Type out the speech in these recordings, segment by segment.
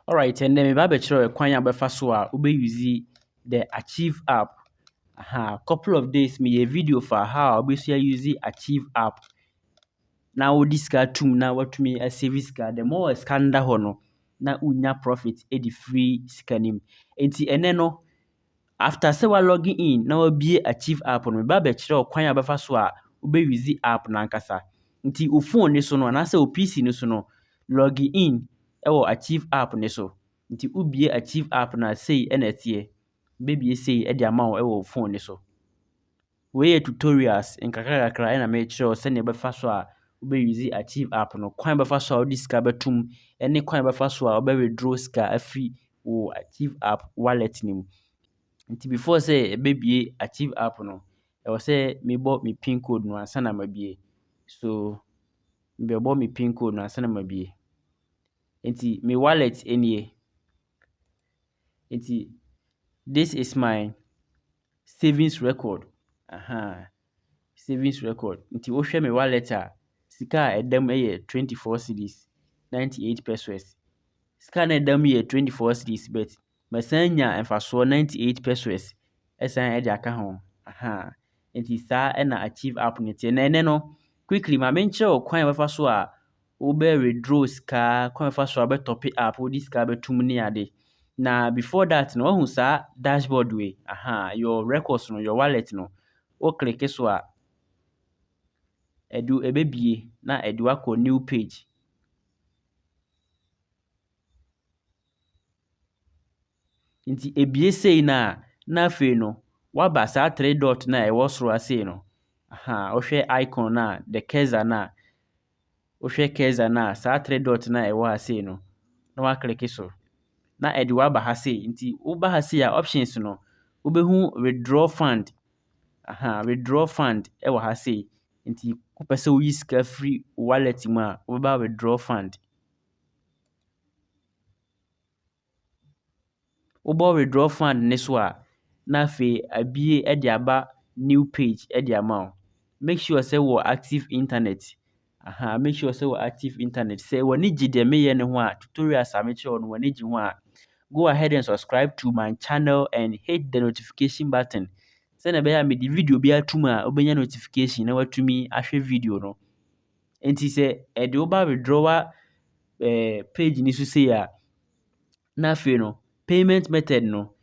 Alright, and then me ba bɛkyerɛ kwan a bɛfa so a use the Achieve app. Couple of days me a video for how obviously use Achieve app. Now this card to na watumi save sika. The more scan da hɔ no na unya profit the free sika nim. Enti ene no after say wa logging in na wabie Achieve app no me ba bɛkyerɛ kwan a bɛfa so a use app na nkasa. Nti o phone ni so no na say o PC ni so no log in ɛwɔ Achieve app ni so. Nti ubie Achieve app na say na ɛteɛ. Bebie say de ama wo ɛwɔ phone ni so. We yɛ tutorials nkakra na me kyerɛ sɛ ne bɛfa so a use Achieve app no. Kwan bɛfa so a wode sika bɛtum ɛne kwan bɛfa so a withdraw sika afi wo Achieve app wallet ni mu. Nti before say bebie Achieve app no, ɛwɔ sɛ mebɔ me pin code no ansa na mabie. So mebɛbɔ me pin code no ansa na mabie. Nti me wallet nie. Nti this is my savings record. Savings record. Nti wo hwɛ me wallet a sika a ɛdam yɛ 24 cedis 98 pesos. Sika na ɛdam yɛ 24 cedis but masan nya mfasoɔ 98 pesos ɛsan ɛde aka ho. Nti saa ɛna Achieve app ne tie. Na ɛne no quickly ma menkyerɛ kwan bɛfa so a wo bɛ withdraw sika, kwan bɛfa so a bɛ top up, wo di sika bɛtum ne ade. Na before that no wahu saa dashboard way. Your records no, your wallet no. O click so a edu ebebie na edu akɔ new page. Nti ebie sei na afei no waba saa 3 dot na ɛwɔ soro ase no. Wohwɛ icon na the cursor na wohwɛ cursor na saa 3 dot na ɛwɔ ase no. Na wa click so. Na ɛde waba ha sei. Nti wo ba ha sei a options no wobɛhu withdraw fund. Withdraw fund ɛwɔ ha sei. Nti wopɛ sɛ woyi sika free wallet mu a wobɛba withdraw fund. Wobɔ withdraw fund ne so a na afei abie de aba new page de ama wo. Make sure sɛ wɔ active internet. Make sure sɛ wɔ active internet. Sɛ w'ani gye deɛ meyɛ ne ho a tutorials a mekyerɛ no w'ani gye ho a go ahead and subscribe to my channel and hit the notification button. Sɛ na ɛbɛyɛ a mede video bi atum a wobɛnya notification na watumi ahwɛ video no. Nti sɛ ɛde woba withdrawal page ni so sei a na afei no payment method no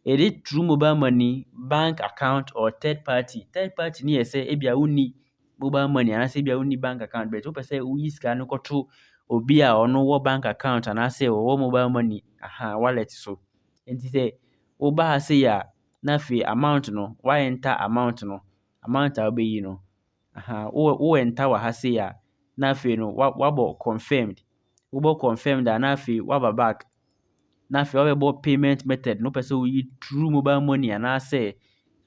ɛde through mobile money, bank account or third party. Third party ni yɛ sɛ ebia wonni mobile money anaasɛ ebia wonni bank account but wopɛ sɛ woyi sika no kɔto obi a ɔno wɔ bank account anaasɛ ɔwɔ mobile money wallet so. Nti sɛ woba ha sei a na afei amount no wa enter amount no. Amount a wobɛyi no. Wo enter wɔ ha sei a na afei no wabɔ confirmed. Wobɔ confirmed a na afei waba back. Na afei wabɛbɔ payment method no wopɛ sɛ woyi through mobile money anaasɛ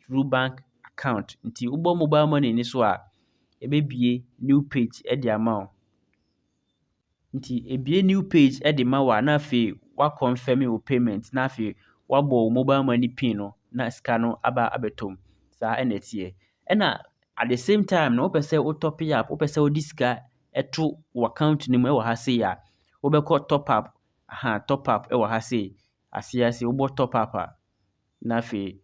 through bank account. Nti wobɔ mobile money ni so a ɛbɛbie new page de ama wo. Nti ebie new page de ma wo a na afei wa confirm wo payment na afei wabɔ wo mobile money pin no na sika no aba abɛtɔm. Saa ɛna ɛteɛ. Ɛna at the same time no wopɛ sɛ wo top up, wopɛ sɛ wode sika ɛto wo account no mu ɛwɔ ha sei a wobɛkɔ top up. Top up ɛwɔ ha sei. Ase wobɔ top up a na afei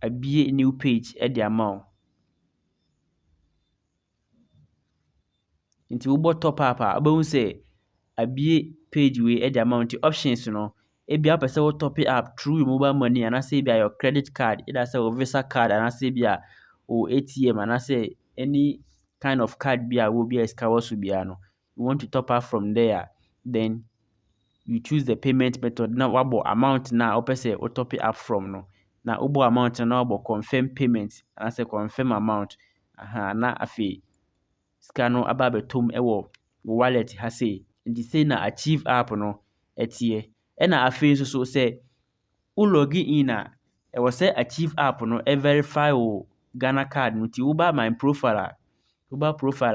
abie new page de ama wo. Nti wobɔ top up a wobɛhu sɛ abie page wei de ama wo. Nti options no ebia wopɛ sɛ wo top up through your mobile money anaasɛ ebia your credit card, either sɛ wo Visa card anaasɛ ebia wo ATM anaasɛ any kind of card bi a wo bi a sika wɔ so biara no. You want to top up from there, then you choose the payment method. Na wabɔ amount na wopɛ sɛ wo top up from no. Na wobɔ amount na wabɔ confirm payment anaasɛ confirm amount. Na afei sika no aba abɛtɔm ɛwɔ wo wallet ha sei. Nti sei na Achieve app no ɛteɛ. Ɛna afei nso so sɛ wo log in a ɛwɔ sɛ Achieve app no verify wo Ghana card no. Nti woba my profile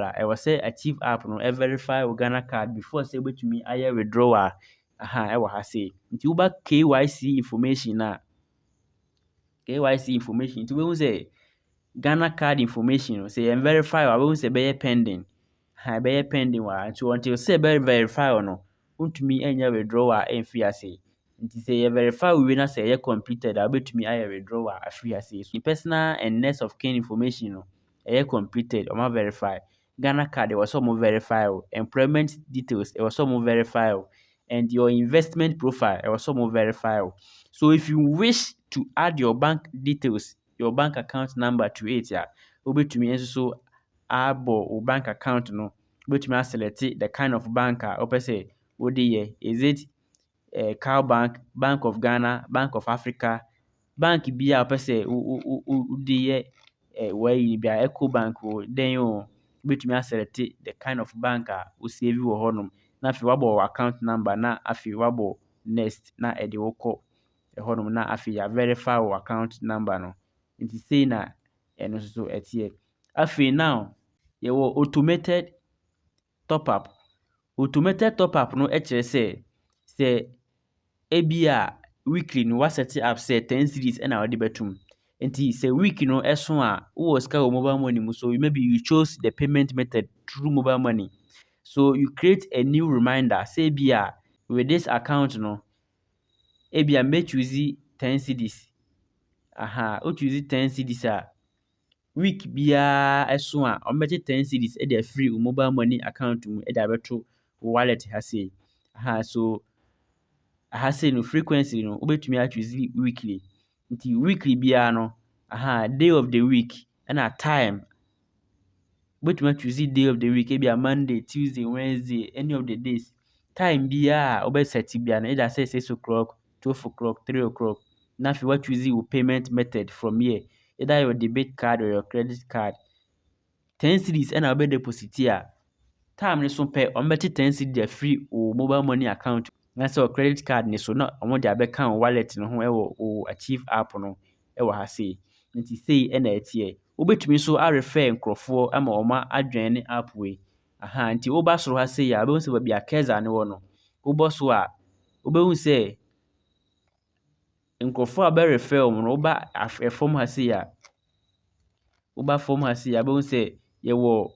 a ɛwɔ sɛ Achieve app no verify wo Ghana card before sɛ wobɛtumi ayɛ withdrawal ɛwɔ ha sei. Nti woba KYC information a nti wobɛhu sɛ Ghana card information no sɛ yɛn verify a wobɛhu sɛ ɛbɛyɛ pending. Ɛbɛyɛ pending wɔ ha. Nti until sɛ ɛbɛ verify no wontumi ɛnyɛ withdrawal ɛmfiri ase. Nti sɛ yɛ verify wei na sɛ ɛyɛ completed a wobɛtumi ayɛ withdrawal afiri ase. So personal and next of kin information no ɛyɛ completed ɔma verify. Ghana card ɛwɔ sɛ ɔmo verify o. Employment details ɛwɔ sɛ ɔmo verify o. And your investment profile ɛwɔ sɛ ɔmo verify o. So if you wish to add your bank details, your bank account number to it a, wobɛtumi nso so abɔ wo bank account no. Wobɛtumi aselect the kind of bank a wopɛ sɛ wode yɛ. Is it Cow Bank, Bank of Ghana, Bank of Africa, bank bi a wopɛ sɛ wode yɛ wayi bia Eco Bank o, dɛn o, wobɛtumi aselect the kind of bank a wo save wɔ hɔnom. Na afei wabɔ wo account number na afei wabɔ next na ɛde wo kɔ hɔnom na afei yɛaverify wo account number no. Nti sei na ɛno nso so ɛteɛ. Afei now yɛwɔ automated top up. Automated top up no kyerɛ sɛ ebi a weekly no wasɛte up sɛ 10 cedis ɛna wode bɛtom. Nti sɛ week no ɛso a wowɔ sika wɔ mobile money mu, so maybe you chose the payment method through mobile money. So you create a new reminder. Say ebi a with this account no, ebi a may choose 10 cedis. O choose 10 cedis a week biara ɛso a ɔmbɛgye 10 cedis ɛde afiri wo mobile money account mu ɛde abɛto wo wallet ha sei. So ha sei no frequency no wobɛtumi achoose weekly. Nti weekly biara no day of the week ɛna time wobɛtumi achoose day of the week ebi a Monday, Tuesday, Wednesday, any of the days. Time biara a wobɛset biara no either say 6 o'clock, 12 o'clock, 3 o'clock. Na afei woachoose wo payment method from here. Either your debit card or your credit card. 10 cedis ɛna wobɛdeposit a time no so pɛ ɔmbɛgye 10 cedis afiri wo mobile money account. Na sɛ wɔ credit card ne so na ɔmo de abɛka wo wallet no ho ɛwɔ wo Achieve app no ɛwɔ ha sei. Nti sei ɛna ɛteɛ. Wobɛtumi nso arefer nkurɔfoɔ ama ɔmo adwene app wei. Nti woba soro ha sei a wobɛhu sɛ baabi a Keza ne wɔ no. Wobɔ so a wobɛhu sɛ nkurɔfoɔ a bɛrefer ɔmo no woba fam ha sei a wobɛhu sɛ yɛwɔ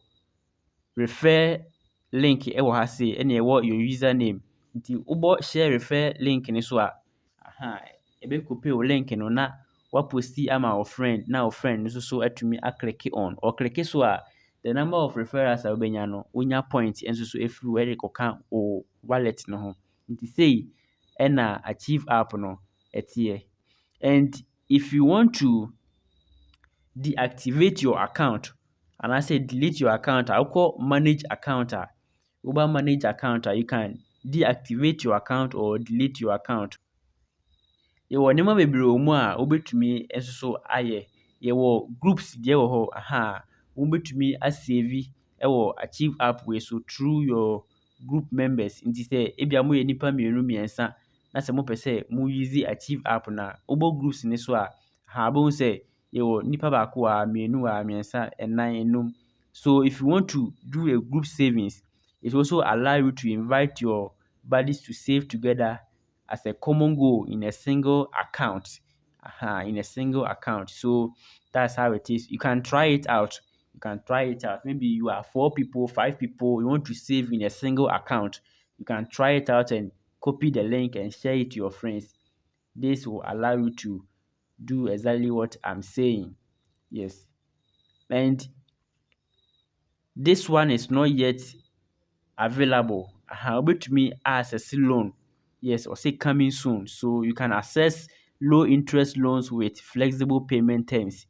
refer link ɛwɔ ha sei ɛna ɛwɔ your username. Nti wobɔ share refer link ne so a ɛbɛcopy wo link no na waposti ama wo friend na wo friend no nso so atumi aclick on. Ɔclick so a the number of referrals a wobɛnya no wonya point nso so ɛfiri wo ɛde kɔka wo wallet no ho. Nti sei ɛna Achieve app no ɛteɛ. And if you want to deactivate your account anaasɛ delete your account a wokɔ manage account a woba manage account a you can deactivate your account or delete your account. Yɛwɔ nneɛma bebree wɔ mu a wobɛtumi nso so ayɛ. Yɛwɔ groups deɛ wɔ hɔ wobɛtumi asave ɛwɔ Achieve app wei so through your group members. Nti sɛ ebi a moyɛ nnipa 2-3 na sɛ mopɛ sɛ mo use Achieve app na wobɔ groups ne so a wobɛhu sɛ yɛwɔ nnipa 1 2 3 4 5. So if you want to do a group savings, it also allow you to invite your buddies to save together as a common goal in a single account. So that's how it is. You can try it out. Maybe you are 4 people, 5 people, you want to save in a single account. You can try it out and copy the link and share it to your friends. This will allow you to do exactly what I'm saying. Yes. And this one is not yet available. But me access loan. Yes, or say coming soon. So you can access low interest loans with flexible payment terms.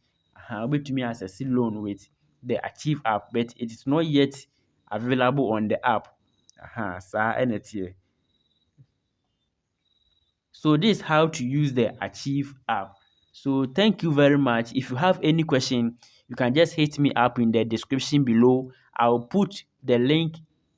But me access loan with the Achieve app, but it is not yet available on the app. So this is how to use the Achieve app. So thank you very much. If you have any question, you can just hit me up in the description below. I'll put the link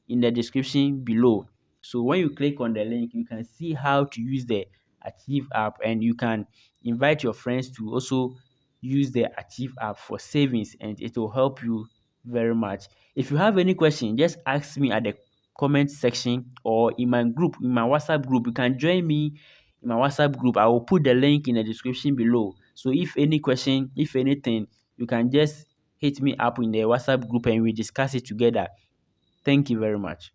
in the description below. So when you click on the link, you can see how to use the Achieve app, and you can invite your friends to also use the Achieve app for savings, and it will help you very much. If you have any question, just ask me at the comment section or in my group, in my WhatsApp group. You can join me in my WhatsApp group. I will put the link in the description below. So if any question, if anything, you can just hit me up in the WhatsApp group and we discuss it together. Thank you very much.